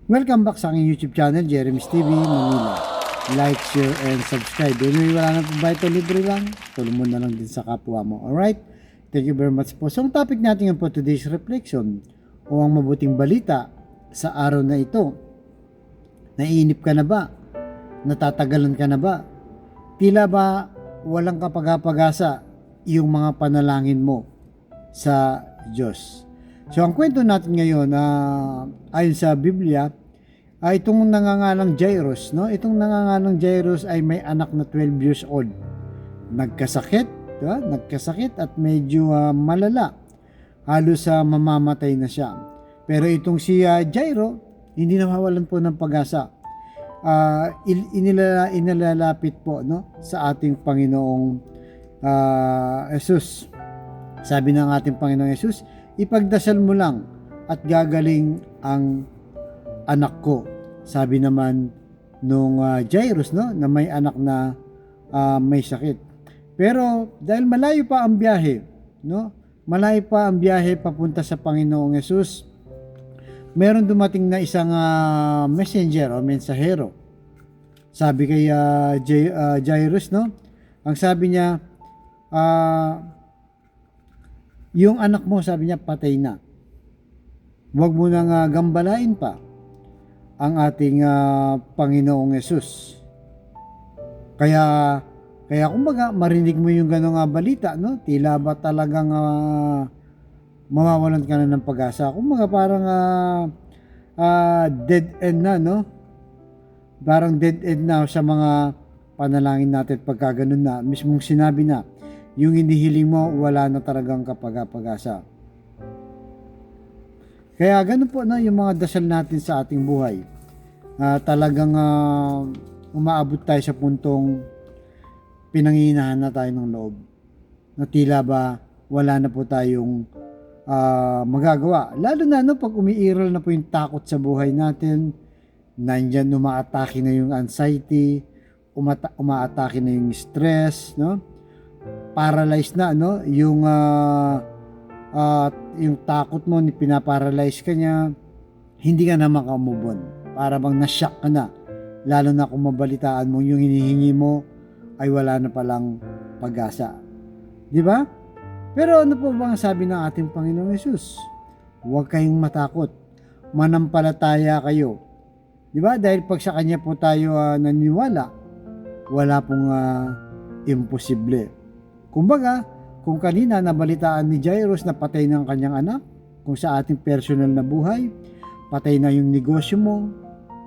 Welcome back sa aking YouTube channel, Jeremy's TV Manila. Like, share, and subscribe. Anyway, wala na po ba ito, libre lang? Tulong mo na lang din sa kapwa mo. Alright? Thank you very much po. So, ang topic natin po today's reflection o ang mabuting balita sa araw na ito. Naiinip ka na ba? Natatagalan ka na ba? Tila ba walang kapag-apag-asa yung mga panalangin mo sa Diyos? So, ang kwento natin ngayon, ayon sa Biblia, ay itong nangangalang Jairus, no? Itong nangangalang Jairus ay may anak na 12 years old. Nagkasakit, diba? Nagkasakit at medyo malala. Halos mamamatay na siya. Pero itong si Jairo, hindi nawawalan po ng pag-asa. Inilalapit po, no, sa ating Panginoong Jesus. Sabi ng ating Panginoong Jesus, ipagdasal mo lang at gagaling ang anak ko. Sabi naman nung Jairus, no, na may anak na may sakit. Pero dahil malayo pa ang biyahe, no, malayo pa ang biyahe papunta sa Panginoong Jesus, meron dumating na isang messenger o mensahero. Sabi kay Jairus, no, ang sabi niya, yung anak mo, sabi niya, patay na. Huwag mo nang gambalain pa ang ating Panginoong Yesus. Kaya kumbaga, marinig mo yung gano'ng balita, no? Tila ba talagang mawawalan ka na ng pag-asa? Kumbaga, parang dead end na, no? Parang dead end na sa mga panalangin natin pagka ganun na. Mismong sinabi na, yung inihiling mo, wala na talagang kapag-asa. Kaya ganun po na yung mga dasal natin sa ating buhay. Talagang umaabot tayo sa puntong pinanghihinaan na tayo ng loob. Na tila ba wala na po tayong magagawa. Lalo na pag umiiral na po yung takot sa buhay natin, nandyan umaatake na yung anxiety, umaatake na yung stress, no? Paralyzed na, no, yung takot mo, pinaparalyze ka niya, hindi ka na makamove on. Para bang na-shock ka na, lalo na kung mabalitaan mo yung hinihingi mo ay wala na palang pag-asa, di ba? Pero ano po bang sabi ng ating Panginoong Yesus? Huwag kayong matakot, manampalataya kayo, di ba? Dahil pag sa kanya po tayo naniwala, wala pong imposible. Kumbaga, kung kanina nabalitaan ni Jairus na patay ng kanyang anak, kung sa ating personal na buhay, patay na yung negosyo mo,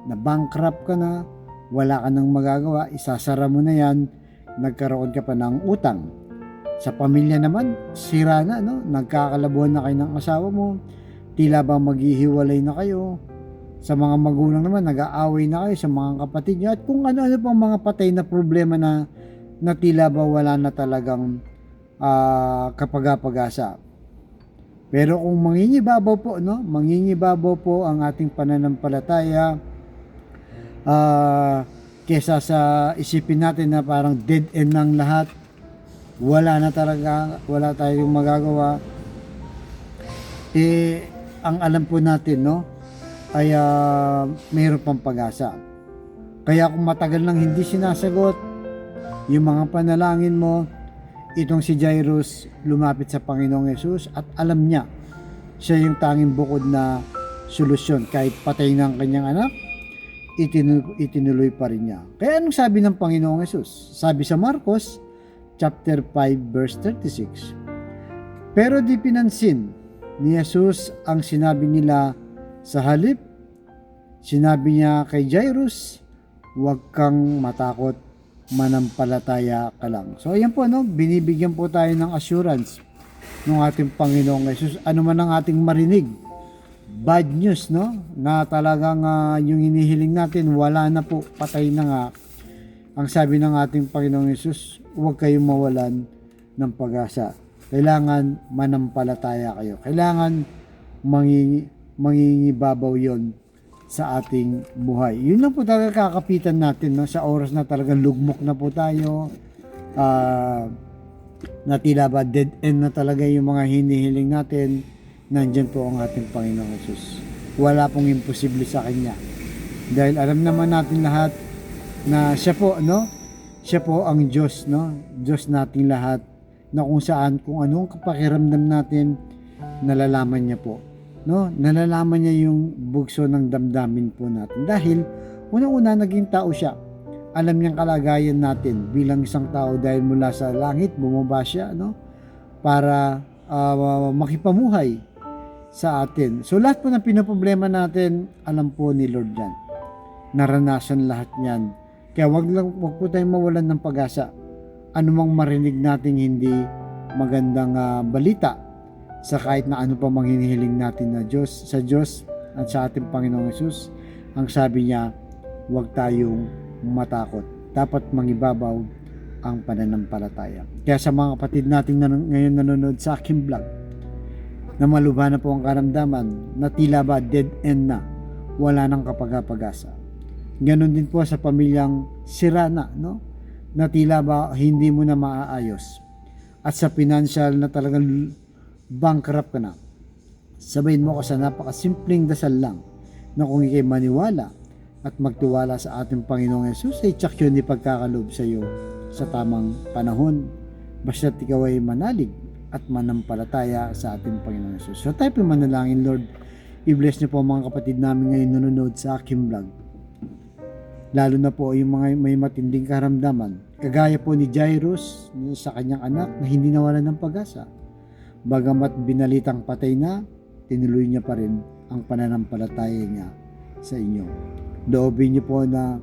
na bankrupt ka na, wala ka nang magagawa, isasara mo na yan, nagkaroon ka pa ng utang. Sa pamilya naman, sira na, no? Nagkakalabuhan na kayo ng asawa mo, tila ba maghihiwalay na kayo. Sa mga magulang naman, nag-aaway na kayo sa mga kapatid nyo, at kung ano-ano pang mga patay na problema na tila ba wala na talagang kapag-apag-asa. Pero kung mangingibabaw po, no? Mangingibabaw po ang ating pananampalataya, kesa sa isipin natin na parang dead end ng lahat, wala na talaga, wala tayong magagawa. Ang alam po natin, no, ay mayroon pang pag-asa. Kaya kung matagal nang hindi sinasagot yung mga panalangin mo, itong si Jairus lumapit sa Panginoong Yesus at alam niya siya yung tanging bukod na solusyon. Kahit patay ng kanyang anak, itinuloy pa rin niya. Kaya anong sabi ng Panginoong Yesus? Sabi sa Marcos chapter 5 verse 36, pero di pinansin ni Jesus ang sinabi nila. Sa halip, sinabi niya kay Jairus, huwag kang matakot, manampalataya ka lang. So ayan po, no, binibigyan po tayo ng assurance ng ating Panginoong Jesus. Ano man ang ating marinig, bad news, no, na talagang yung hinihiling natin wala na po, patay na nga. Ang sabi ng ating Panginoong Jesus, huwag kayong mawalan ng pag-asa. Kailangan manampalataya kayo. Kailangan mangingibabaw yon sa ating buhay. Yun lang po talaga kakapitan natin, no? Sa oras na talagang lugmok na po tayo, na tila ba dead end na talaga yung mga hinihiling natin, nandyan po ang ating Panginoong Jesus. Wala pong imposible sa Kanya. Dahil alam naman natin lahat na siya po, no? Siya po ang Diyos, no? Diyos nating lahat, na kung saan, kung anong pakiramdam natin, nalalaman niya po, no? Nalalaman niya yung bugso ng damdamin po natin. Dahil, unang-una, naging tao siya. Alam niyang kalagayan natin bilang isang tao dahil mula sa langit, bumaba siya, no? Para makipamuhay sa atin. So, lahat po ng pinaproblema natin, alam po ni Lord yan. Naranasan lahat niyan. Kaya wag po tayong mawalan ng pag-asa. Anumang marinig nating hindi magandang balita sa kahit na ano pa mang hinihiling natin na sa Diyos at sa ating Panginoong Hesus, ang sabi niya, wag tayong matakot. Dapat mangibabaw ang pananampalataya. Kaya sa mga kapatid nating ngayon nanonood sa aking vlog, na malubha na po ang karamdaman, na tila ba dead end na, wala nang kapag-pag-asa. Ganon din po sa pamilyang sira na, no? Na tila ba hindi mo na maaayos. At sa financial na talagang bankrupt ka na. Sabayin mo ko sa napakasimpleng dasal lang na kung ikay maniwala at magtiwala sa ating Panginoong Hesus, ay tsak yun ipagkakalob sa iyo sa tamang panahon. Basta't ikaw ay manalig at manampalataya sa ating Panginoong Hesus. So tayo po manalangin, Lord. I-bless niyo po mga kapatid namin ngayon nanonood sa aking vlog. Lalo na po yung mga may matinding karamdaman. Kagaya po ni Jairus sa kanyang anak na hindi nawalan ng pag-asa. Bagamat binalitang patay na, tinuloy niya pa rin ang pananampalataya niya sa inyo. Loobin niyo po na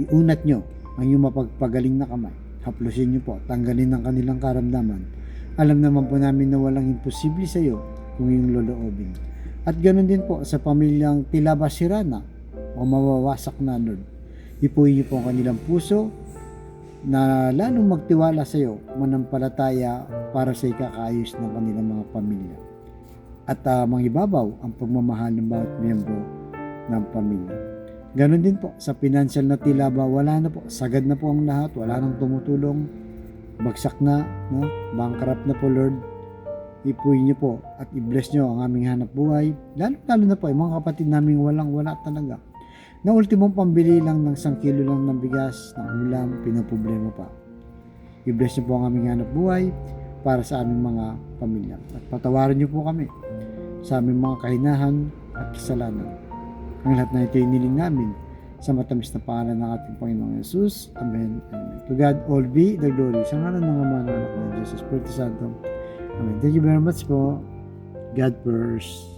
iunat niyo ang iyong mapagpagaling na kamay. Haplusin niyo po, tanggalin ang kanilang karamdaman. Alam naman po namin na walang imposible sa iyo kung iyong loloobin. At ganoon din po sa pamilyang tila ba sira na o mawawasak na, Lord. Ipuin niyo po ang kanilang puso na lalong magtiwala sa iyo, manampalataya para sa ikakaayos ng kanilang mga pamilya. At mangibabaw ang pagmamahal ng bawat miyembro ng pamilya. Ganon din po sa financial na tila ba wala na po, sagad na po ang lahat, wala nang tumutulong, bagsak na, no? Bankrupt na po, Lord. Ipuin niyo po at i-bless niyo ang aming hanap buhay, lalo na po ay mga kapatid naming wala talaga, na ultimong pambili lang ng 1 kilo lang ng bigas, ng ulam, pinoproblema pa. I-bless niyo po ang aming hanap buhay para sa aming mga pamilya. At patawarin niyo po kami sa aming mga kahinahan at kasalanan. Ang lahat na ito ay niling namin sa matamis na pangalan ng ating Panginoong Hesus. Amen. Amen. To God all be the glory. Sa ngalan ng Ama, ng Anak, ng Diyos, Espiritu Santo. Amen. Thank you very much po. God first.